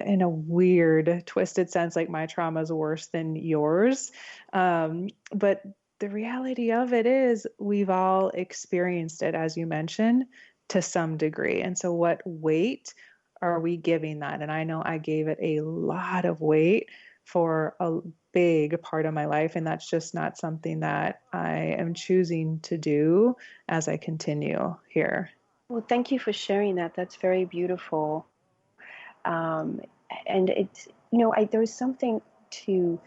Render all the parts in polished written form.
in a weird, twisted sense, like my trauma is worse than yours. But the reality of it is we've all experienced it, as you mentioned, to some degree. And so what weight are we giving that? And I know I gave it a lot of weight for a big part of my life. And that's just not something that I am choosing to do as I continue here. Well, thank you for sharing that. That's very beautiful. Um, and it's, there's something to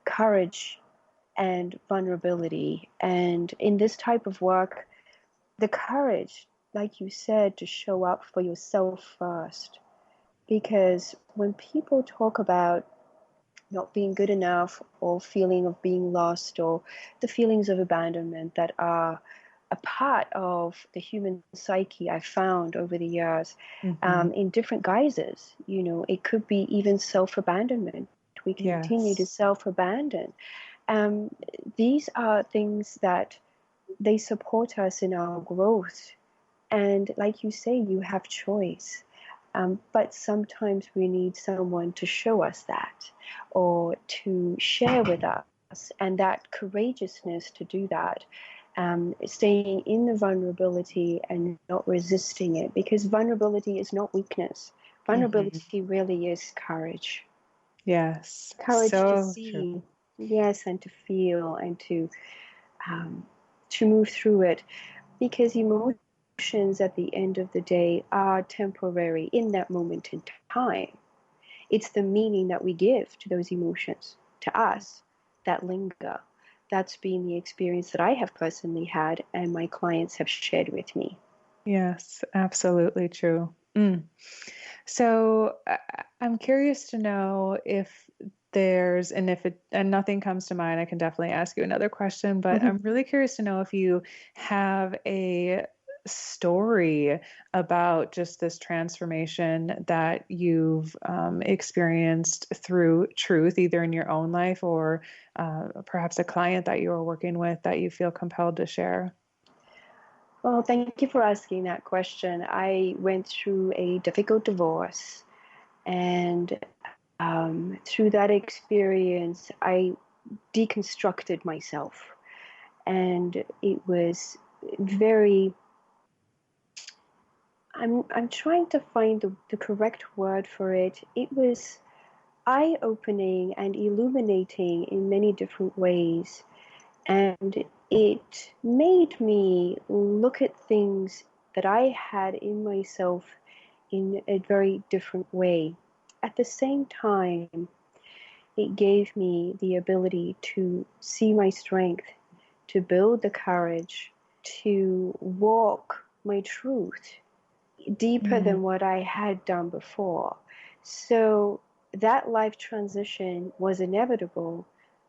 courage and vulnerability. And in this type of work, the courage, like you said, to show up for yourself first. Because when people talk about not being good enough or feeling of being lost or the feelings of abandonment that are a part of the human psyche I've found over the years, in different guises. It could be even self-abandonment. We continue to self-abandon. These are things that they support us in our growth. And like you say, you have choice. But sometimes we need someone to show us that or to share with us, and that courageousness to do that, staying in the vulnerability and not resisting it, because vulnerability is not weakness. Vulnerability really is courage. Yes. Courage So to see, true. yes, and to feel and to move through it, because emotions at the end of the day are temporary in that moment in time. It's the meaning that we give to those emotions, to us, that linger. That's been the experience that I have personally had and my clients have shared with me. Yes, absolutely true. So I'm curious to know if there's, and nothing comes to mind, I can definitely ask you another question, but I'm really curious to know if you have a story about just this transformation that you've experienced through truth, either in your own life or perhaps a client that you are working with that you feel compelled to share. Well, thank you for asking that question. I went through a difficult divorce, and through that experience, I deconstructed myself. And it was very, I'm trying to find the correct word for it. It was eye-opening and illuminating in many different ways. And it made me look at things that I had in myself in a very different way. At the same time, it gave me the ability to see my strength, to build the courage, to walk my truth deeper than what I had done before. So that life transition was inevitable,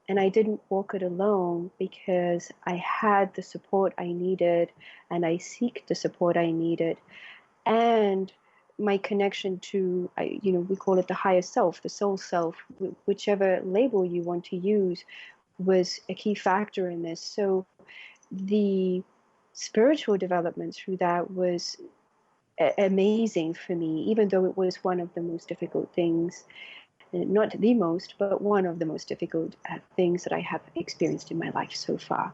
and I didn't walk it alone because I had the support I needed, and I seek the support I needed. And my connection to, we call it the higher self, the soul self, whichever label you want to use, was a key factor in this. So the spiritual development through that was amazing for me, even though it was one of the most difficult things, not the most, but one of the most difficult things that I have experienced in my life so far.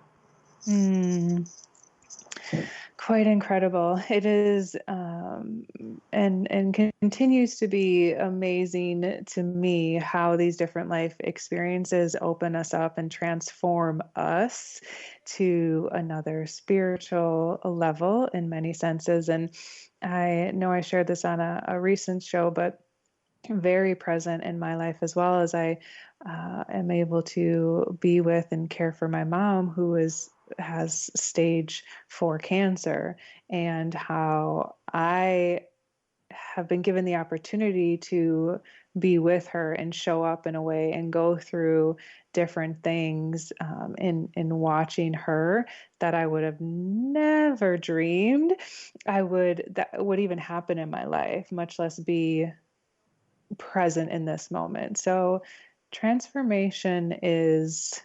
Quite incredible. It is, and continues to be amazing to me how these different life experiences open us up and transform us to another spiritual level in many senses. And I know I shared this on a recent show, but very present in my life as well, as I am able to be with and care for my mom who has stage 4 cancer, and how I have been given the opportunity to be with her and show up in a way and go through different things in watching her that I would have never dreamed that would even happen in my life, much less be present in this moment. So transformation is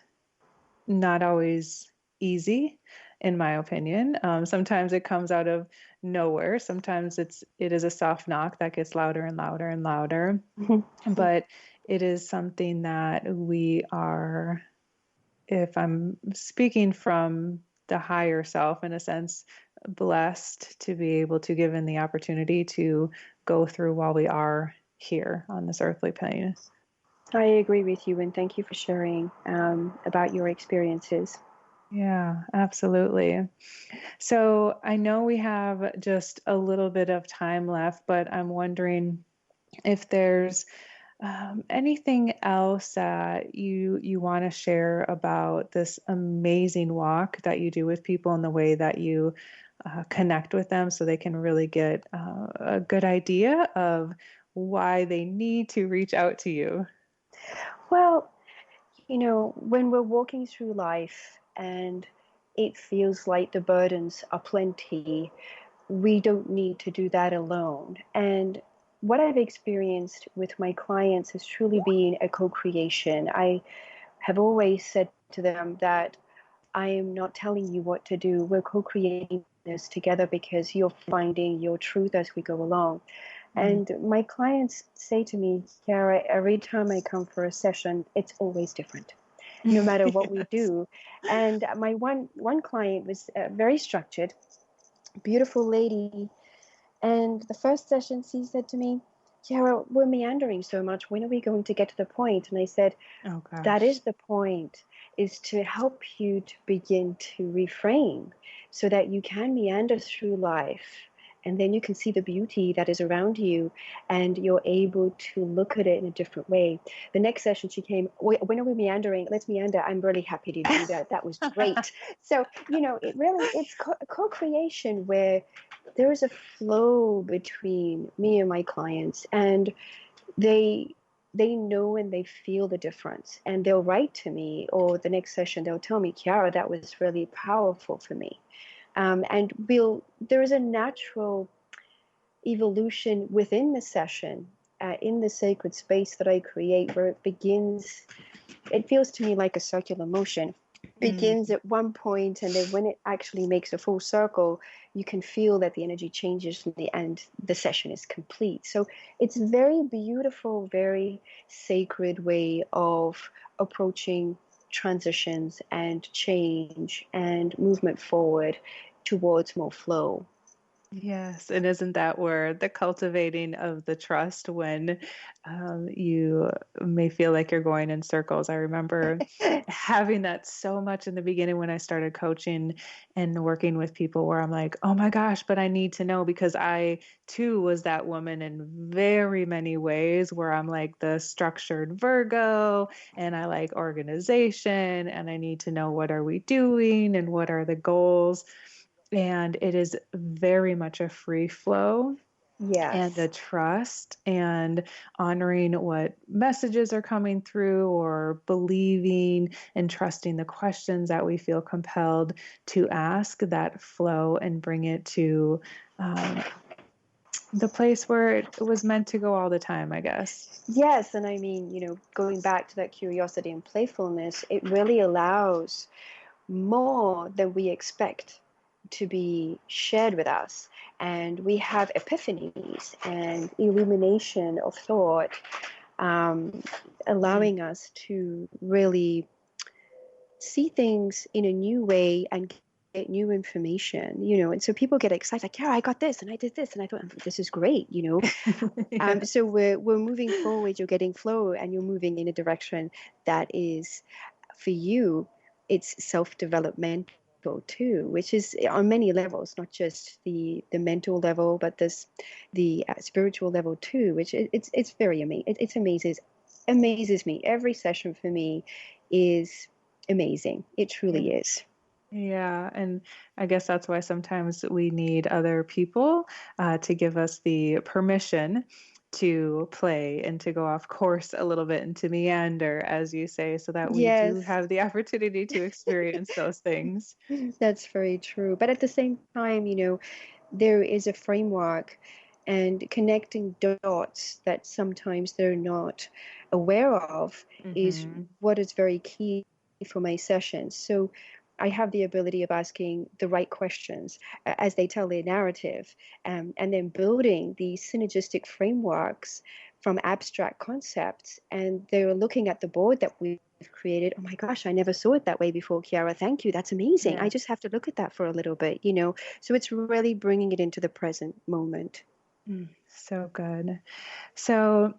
not always easy. in my opinion. Sometimes it comes out of nowhere. Sometimes it is a soft knock that gets louder and louder and louder. But it is something that we are, if I'm speaking from the higher self in a sense, blessed to be able to given the opportunity to go through while we are here on this earthly plane. I agree with you, and thank you for sharing about your experiences. Yeah, absolutely. So I know we have just a little bit of time left, but I'm wondering if there's anything else that you want to share about this amazing walk that you do with people and the way that you connect with them so they can really get a good idea of why they need to reach out to you? Well, when we're walking through life and it feels like the burdens are plenty, we don't need to do that alone. And what I've experienced with my clients has truly been a co-creation. I have always said to them that I am not telling you what to do. We're co-creating this together because you're finding your truth as we go along. And my clients say to me, Chiara, every time I come for a session, it's always different, no matter what we do. And my one client was very structured, beautiful lady. And the first session, she said to me, Chiara, we're meandering so much. When are we going to get to the point? And I said, Oh gosh. that is the point, is to help you to begin to reframe so that you can meander through life. And then you can see the beauty that is around you and you're able to look at it in a different way. The next session she came, when are we meandering? Let's meander. I'm really happy to do that. That was great. So, it's co-creation where there is a flow between me and my clients, and they know and they feel the difference, and they'll write to me, or the next session they'll tell me, Chiara, that was really powerful for me. And there is a natural evolution within the session, in the sacred space that I create, where it feels to me like a circular motion. Begins at one point, and then when it actually makes a full circle, you can feel that the energy changes from the end. The session is complete. So it's a very beautiful, very sacred way of approaching transitions and change and movement forward towards more flow. Yes, and isn't that where the cultivating of the trust when you may feel like you're going in circles? I remember having that so much in the beginning when I started coaching and working with people where I'm like, oh my gosh, but I need to know, because I too was that woman in very many ways where I'm like the structured Virgo and I like organization and I need to know what are we doing and what are the goals. And it is very much a free flow and Yes. a trust and honoring what messages are coming through, or believing and trusting the questions that we feel compelled to ask, that flow, and bring it to the place where it was meant to go all the time, I guess. Yes, and I mean, going back to that curiosity and playfulness, it really allows more than we expect to be shared with us. And we have epiphanies and illumination of thought, allowing us to really see things in a new way and get new information, and so people get excited, like, yeah, I got this and I did this and I thought, this is great. Yeah. So we're moving forward, you're getting flow, and you're moving in a direction that is, for you, it's self-developmental too, which is on many levels, not just the mental level, but the spiritual level too, which it's very amazing. It amazes me. Every session for me is amazing. It truly is. Yeah, and I guess that's why sometimes we need other people to give us the permission to play and to go off course a little bit and to meander, as you say, so that we do Yes. have the opportunity to experience those things. That's very true. But at the same time, there is a framework and connecting dots that sometimes they're not aware of is Hmm. what is very key for my sessions. So I have the ability of asking the right questions as they tell their narrative, and then building these synergistic frameworks from abstract concepts. And they're looking at the board that we've created. Oh my gosh, I never saw it that way before, Chiara. Thank you. That's amazing. Yeah. I just have to look at that for a little bit, So it's really bringing it into the present moment. So good. So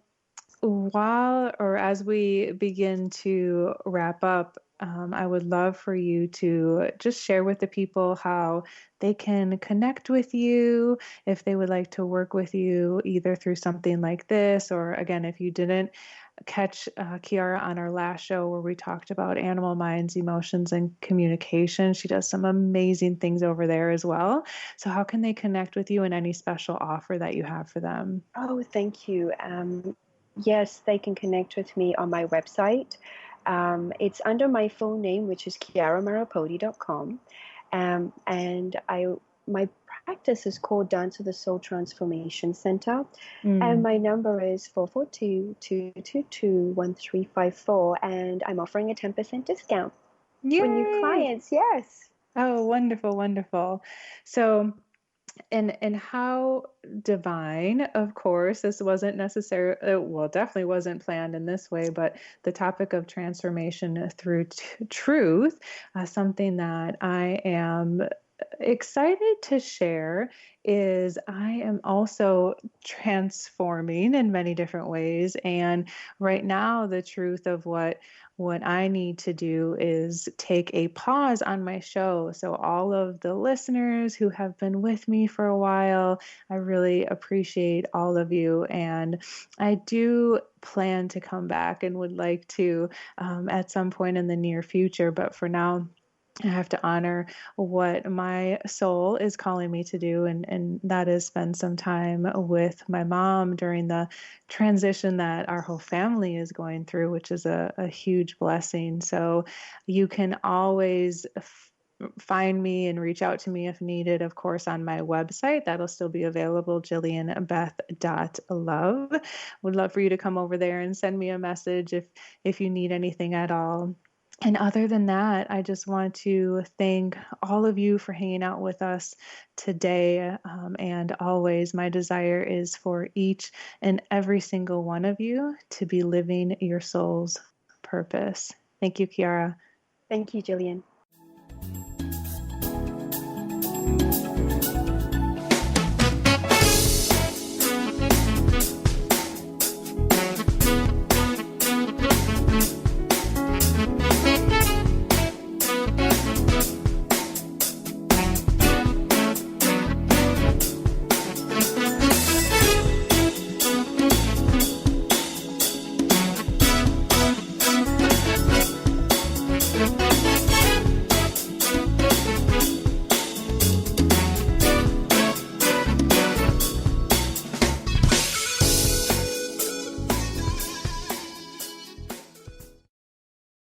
as we begin to wrap up, I would love for you to just share with the people how they can connect with you if they would like to work with you, either through something like this, or again, if you didn't catch Chiara on our last show where we talked about animal minds, emotions, and communication. She does some amazing things over there as well. So how can they connect with you and any special offer that you have for them? Oh, thank you. Yes, they can connect with me on my website. It's under my full name, which is chiaramarrapodi.com. And my practice is called Dance of the Soul Transformation Center. And my number is 442-222-1354. And I'm offering a 10% discount for new Yay! clients. Yes. Oh, wonderful, wonderful. So, and how divine, of course, this wasn't necessarily, well, definitely wasn't planned in this way, but the topic of transformation through truth, something that I am excited to share is I am also transforming in many different ways. And right now, the truth of what I need to do is take a pause on my show. So all of the listeners who have been with me for a while, I really appreciate all of you. And I do plan to come back and would like to at some point in the near future. But for now, I have to honor what my soul is calling me to do, and that is spend some time with my mom during the transition that our whole family is going through, which is a huge blessing. So you can always find me and reach out to me if needed, of course, on my website. That'll still be available, jillianbeth.love. Would love for you to come over there and send me a message if you need anything at all. And other than that, I just want to thank all of you for hanging out with us today. And always, my desire is for each and every single one of you to be living your soul's purpose. Thank you, Chiara. Thank you, Jillian.